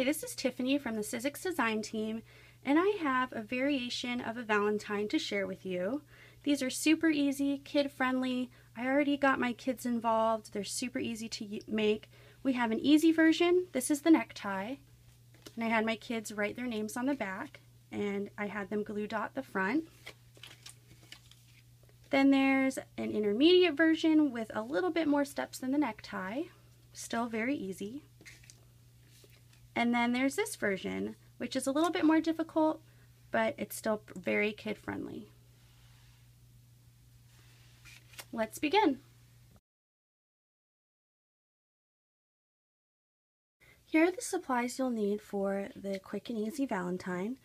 this is Tiffany from the Sizzix Design Team, and I have a variation of a Valentine to share with you. These are super easy, kid-friendly. I already got my kids involved. They're super easy to make. We have an easy version. This is the necktie, and I had my kids write their names on the back, and I had them glue dot the front. Then there's an intermediate version with a little bit more steps than the necktie. Still very easy. And then there's this version, which is a little bit more difficult, but it's still very kid-friendly. Let's begin. Here are the supplies you'll need for the quick and easy Valentine.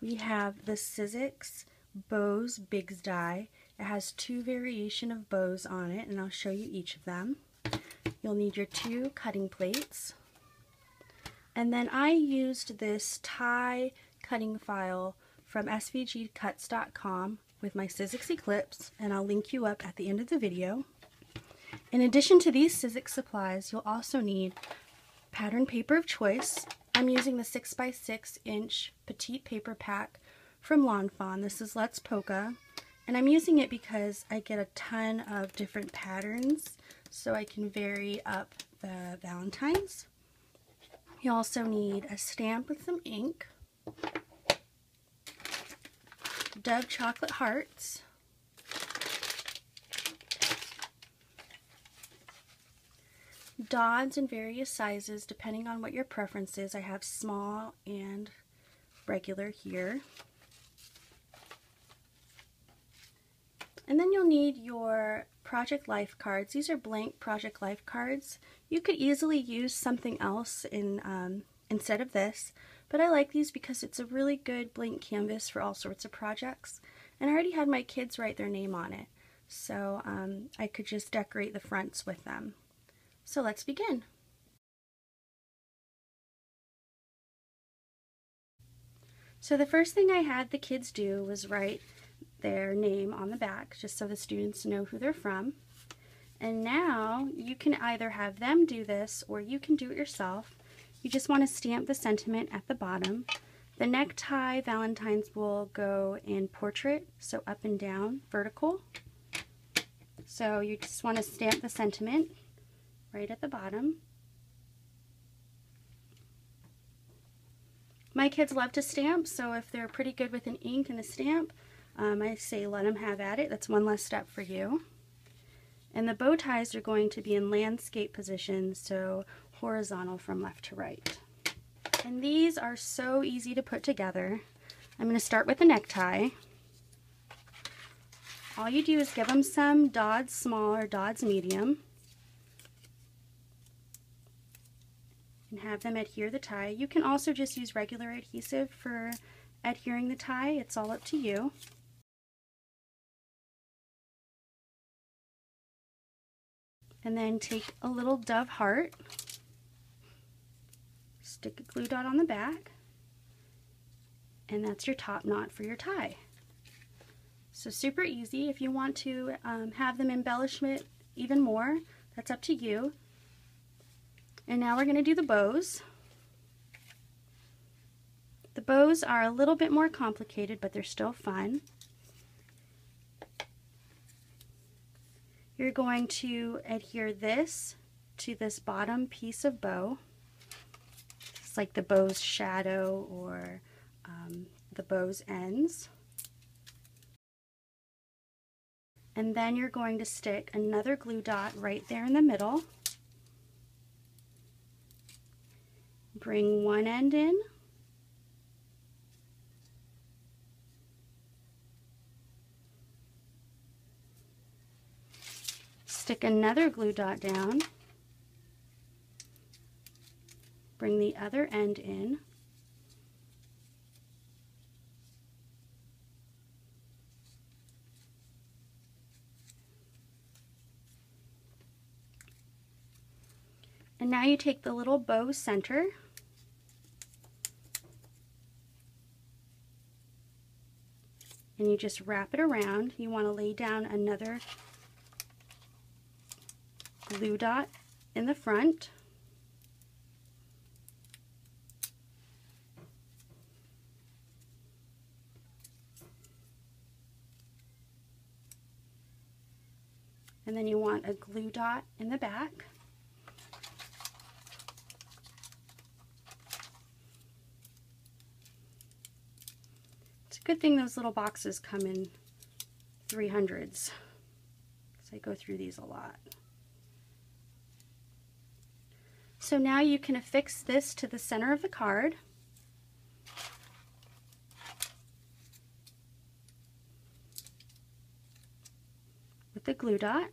We have the Sizzix Bows Bigz Die. It has 2 variations of bows on it, and I'll show you each of them. You'll need your 2 cutting plates. And then I used this tie cutting file from svgcuts.com with my Sizzix Eclipse, and I'll link you up at the end of the video. In addition to these Sizzix supplies, you'll also need pattern paper of choice. I'm using the 6x6 inch petite paper pack from Lawn Fawn. This is Let's Polka, and I'm using it because I get a ton of different patterns, so I can vary up the Valentines. You also need a stamp with some ink, Dove chocolate hearts, dots in various sizes depending on what your preference is. I have small and regular here. And then you'll need your Project Life cards. These are blank Project Life cards. You could easily use something else instead of this, but I like these because it's a really good blank canvas for all sorts of projects. And I already had my kids write their name on it, so I could just decorate the fronts with them. So let's begin. So the first thing I had the kids do was write their name on the back, just so the students know who they're from. And now you can either have them do this or you can do it yourself. You just want to stamp the sentiment at the bottom. The necktie Valentines will go in portrait, so up and down, vertical. So you just want to stamp the sentiment right at the bottom. My kids love to stamp, so if they're pretty good with an ink and a stamp, I say let them have at it. That's one less step for you. And the bow ties are going to be in landscape position, so horizontal from left to right. And these are so easy to put together. I'm going to start with the necktie. All you do is give them some Dodds small or Dodds medium and have them adhere the tie. You can also just use regular adhesive for adhering the tie. It's all up to you. And then take a little dove heart, stick a glue dot on the back, and that's your top knot for your tie. So super easy. If you want to have them embellishment even more, that's up to you. And now we're going to do the bows. The bows are a little bit more complicated, but they're still fun. You're going to adhere this to this bottom piece of bow. It's like the bow's shadow or the bow's ends. And then you're going to stick another glue dot right there in the middle. Bring one end in. Stick another glue dot down, bring the other end in, and now you take the little bow center and you just wrap it around. You want to lay down another glue dot in the front. And then you want a glue dot in the back. It's a good thing those little boxes come in 300s, because I go through these a lot. So now you can affix this to the center of the card. With the glue dot,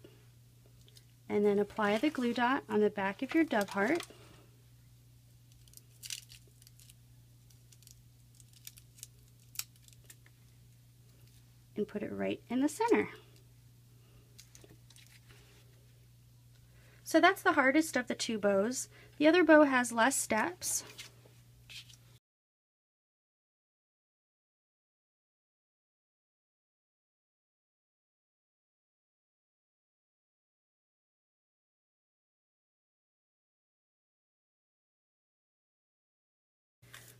and then apply the glue dot on the back of your dove heart. And put it right in the center. So that's the hardest of the two bows. The other bow has less steps.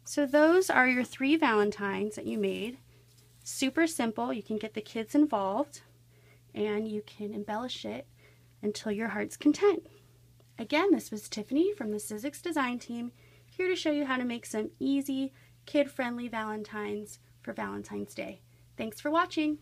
So those are your 3 Valentines that you made. Super simple. You can get the kids involved and you can embellish it until your heart's content. Again, this was Tiffany from the Sizzix Design Team, here to show you how to make some easy, kid-friendly Valentines for Valentine's Day. Thanks for watching.